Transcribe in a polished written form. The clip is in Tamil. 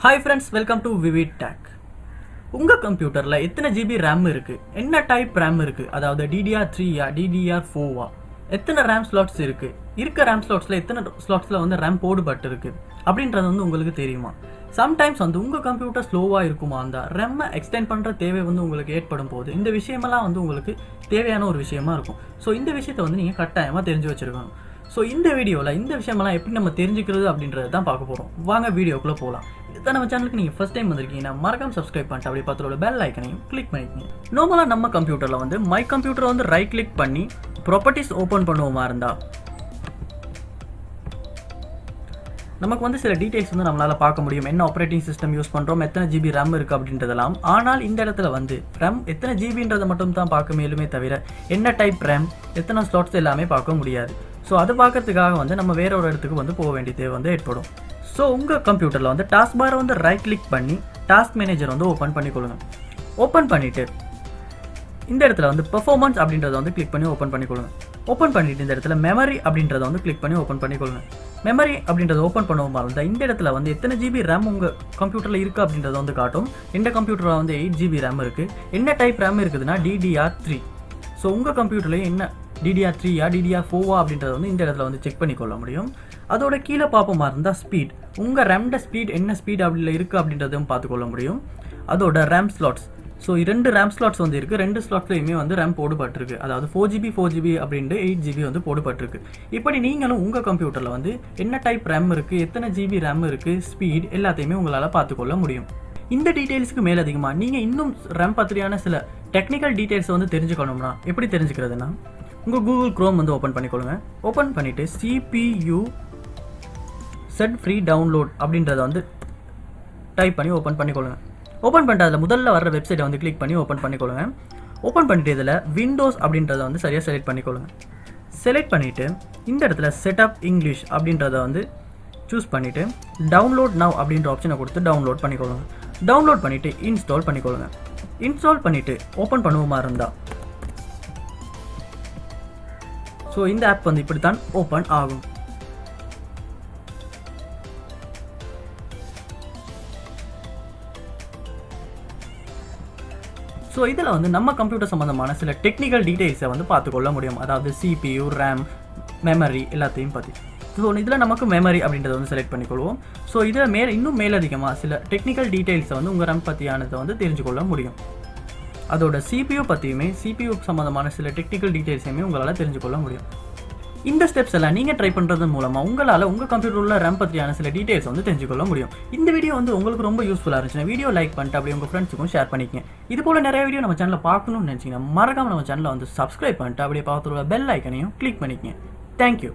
Hi friends, welcome to VividTech. உங்க கம்ப்யூட்டர்ல எத்தனை GB RAM இருக்கு? என்ன டைப் RAM இருக்கு? அதாவது DDR3 யா DDR4 வா? எத்தனை RAM slots இருக்கு? இருக்க RAM slotsல எத்தனை slotsல வந்து RAM போடுபட்டு இருக்கு? அப்படின்றது வந்து உங்களுக்கு தெரியுமா? சம்டைம்ஸ் வந்து உங்க கம்ப்யூட்டர் ஸ்லோவா இருக்குமா அந்த RAM எக்ஸ்டெண்ட் பண்ற தேவை வந்து உங்களுக்கு ஏற்படும் போது இந்த விஷயமெல்லாம் வந்து உங்களுக்கு தேவையான ஒரு விஷயமா இருக்கும். ஸோ இந்த விஷயத்தை வந்து நீங்க கட்டாயமா தெரிஞ்சு வச்சிருக்கணும். ஸோ இந்த வீடியோவில் இந்த விஷயமெல்லாம் எப்படி நம்ம தெரிஞ்சுக்கிறது அப்படின்றது தான் பார்க்க போகிறோம். வாங்க வீடியோக்குள்ளே போகலாம். இதுதான் நம்ம சேனலுக்கு நீங்கள் ஃபஸ்ட் டைம் வந்திருக்கீங்கன்னா மறக்காம சப்ஸ்கிரைப் பண்ணிட்டு அப்படி பக்கத்தோட பெல் ஐக்கனையும் கிளிக் பண்ணிக்கோங்க. நார்மலாக நம்ம கம்ப்யூட்டரில் வந்து மை கம்ப்யூட்டரை வந்து ரைட் கிளிக் பண்ணி ப்ராப்பர்ட்டிஸ் ஓப்பன் பண்ணுவோமா இருந்தால் நமக்கு வந்து சில டீடைல்ஸ் வந்து நம்மளால் பார்க்க முடியும். என்ன ஆப்ரேட்டிங் சிஸ்டம் யூஸ் பண்ணுறோம், எத்தனை ஜிபி RAM இருக்குது அப்படின்றதெல்லாம். ஆனால் இந்த இடத்துல வந்து RAM எத்தனை ஜிபின்றதை மட்டும் தான் பார்க்க மேலுமே தவிர என்ன டைப் RAM, எத்தனை ஸ்லாட்ஸ் எல்லாமே பார்க்க முடியாது. ஸோ அதை பார்க்கறதுக்காக வந்து நம்ம வேற ஒரு இடத்துக்கு வந்து போக வேண்டிய தேவை வந்து ஏற்படும். ஸோ உங்கள் கம்ப்யூட்டரில் வந்து டாஸ்க் பாரை வந்து ரைட் கிளிக் பண்ணி டாஸ்க் மேனேஜர் வந்து ஓப்பன் பண்ணிக்கொள்ளுங்க. ஓப்பன் பண்ணிவிட்டு இந்த இடத்துல வந்து பெர்ஃபார்மன்ஸ் அப்படின்றத வந்து கிளிக் பண்ணி ஓப்பன் பண்ணிக்கொள்ளுங்க. ஓப்பன் பண்ணிவிட்டு இந்த இடத்துல மெமரி அப்படின்றத வந்து கிளிக் பண்ணி ஓப்பன் பண்ணிக்கொள்ளுங்க. மெமரி அப்படின்றத ஓப்பன் பண்ணுவோம் இருந்தால் இந்த இடத்துல வந்து எத்தனை ஜிபி RAM உங்கள் கம்ப்யூட்டரில் இருக்குது அப்படின்றத வந்து காட்டும். இந்த கம்ப்யூட்டரில் வந்து 8 GB RAM இருக்குது. என்ன டைப் RAM இருக்குதுன்னா DDR3. ஸோ உங்கள் கம்ப்யூட்டர்லேயே என்ன DDR3 யா DDR4 வா அப்படின்றத வந்து இந்த இடத்துல வந்து செக் பண்ணிக்கொள்ள முடியும். அதோட கீழே பார்ப்போமா இருந்தால் ஸ்பீட், உங்கள் ரேம்ட ஸ்பீட் என்ன ஸ்பீட் அப்படில இருக்குது அப்படின்றதையும் பார்த்துக்கொள்ள முடியும். அதோட RAM slots, so 2 RAM slots வந்து இருக்குது. 2 ஸ்லாட்ஸ்லையுமே வந்து RAM போடுபட்டிருக்கு. அதாவது 4GB அப்படின்ட்டு 8GB வந்து போடுபட்டிருக்கு. இப்படி நீங்களும் உங்கள் கம்ப்யூட்டரில் வந்து என்ன டைப் RAM இருக்குது, எத்தனை GB RAM இருக்குது, ஸ்பீட் எல்லாத்தையுமே உங்களால் பார்த்துக்கொள்ள முடியும். இந்த டீட்டெயில்ஸுக்கு மேலதிகமாக நீங்கள் இன்னும் RAM பற்றியான சில டெக்னிக்கல் டீட்டெயில்ஸை வந்து தெரிஞ்சுக்கணும்னா எப்படி தெரிஞ்சுக்கிறதுனா உங்கள் கூகுள் க்ரோம் வந்து ஓப்பன் பண்ணிக்கொள்ளுங்க. ஓப்பன் பண்ணிவிட்டு CPU செட் ஃப்ரீ டவுன்லோட் அப்படின்றத வந்து டைப் பண்ணி ஓப்பன் பண்ணிக்கொள்ளுங்க. ஓப்பன் பண்ணிட்டு அதில் முதல்ல வர வெப்சைட்டை வந்து கிளிக் பண்ணி ஓப்பன் பண்ணிக்கொள்ளுங்க. ஓப்பன் பண்ணிட்டு இதில் விண்டோஸ் அப்படின்றத வந்து சரியாக செலக்ட் பண்ணிக்கொள்ளுங்க. செலக்ட் பண்ணிவிட்டு இந்த இடத்துல செட்டப் இங்கிலீஷ் அப்படின்றத வந்து சூஸ் பண்ணிவிட்டு டவுன்லோட் நவ் அப்படின்ற ஆப்ஷனை கொடுத்து டவுன்லோட் பண்ணிக்கொள்ளுங்க. டவுன்லோட் பண்ணிவிட்டு இன்ஸ்டால் பண்ணிக்கொள்ளுங்க. இன்ஸ்டால் பண்ணிவிட்டு ஓப்பன் பண்ணுவோமா இருந்தால் ஸோ இந்த ஆப் வந்து இப்படி தான் ஓப்பன் ஆகும். ஸோ இதில் வந்து நம்ம கம்ப்யூட்டர் சம்மந்தமான சில டெக்னிக்கல் டீட்டெயில்ஸை வந்து பார்த்துக்கொள்ள முடியும். அதாவது CPU, RAM, மெமரி எல்லாத்தையும் பற்றி. ஸோ இதில் நமக்கு மெமரி அப்படின்றத வந்து செலக்ட் பண்ணிக்கொள்வோம். ஸோ இதில் இன்னும் மேலதிகமாக சில டெக்னிக்கல் டீட்டெயில்ஸை வந்து உங்கள் RAM பற்றியானதை வந்து தெரிஞ்சுக்கொள்ள முடியும். அதோட CPU பற்றியுமே CPU சம்மந்தமான சில டெக்னிக்கல் டீட்டெயில்ஸையுமே உங்களால் தெரிஞ்சுக்கொள்ள முடியும். இந்த ஸ்டெப்ஸ் எல்லாம் நீங்கள் ட்ரை பண்ணுறது மூலமாக உங்களால் உங்கள் கம்ப்யூட்டரில் RAM பற்றியான சில டீட்டெயில்ஸ் வந்து தெரிஞ்சுக்கொள்ள முடியும். இந்த வீடியோ வந்து உங்களுக்கு ரொம்ப யூஸ்ஃபுல்லாக இருந்துச்சுன்னா வீடியோ லைக் பண்ணிட்டு அப்படியே உங்கள் ஃப்ரெண்ட்ஸுக்கும் ஷேர் பண்ணிக்கங்க. இது போல் நிறைய வீடியோ நம்ம சேனலில் பார்க்கணும்னு நினச்சிங்கன்னா மறக்காமல் நம்ம சேனலை வந்து சப்ஸ்கிரைப் பண்ணிட்டு அப்படியே பக்கத்தில் உள்ள பெல் ஐக்கனையும் கிளிக் பண்ணிக்கங்க. தேங்க்யூ.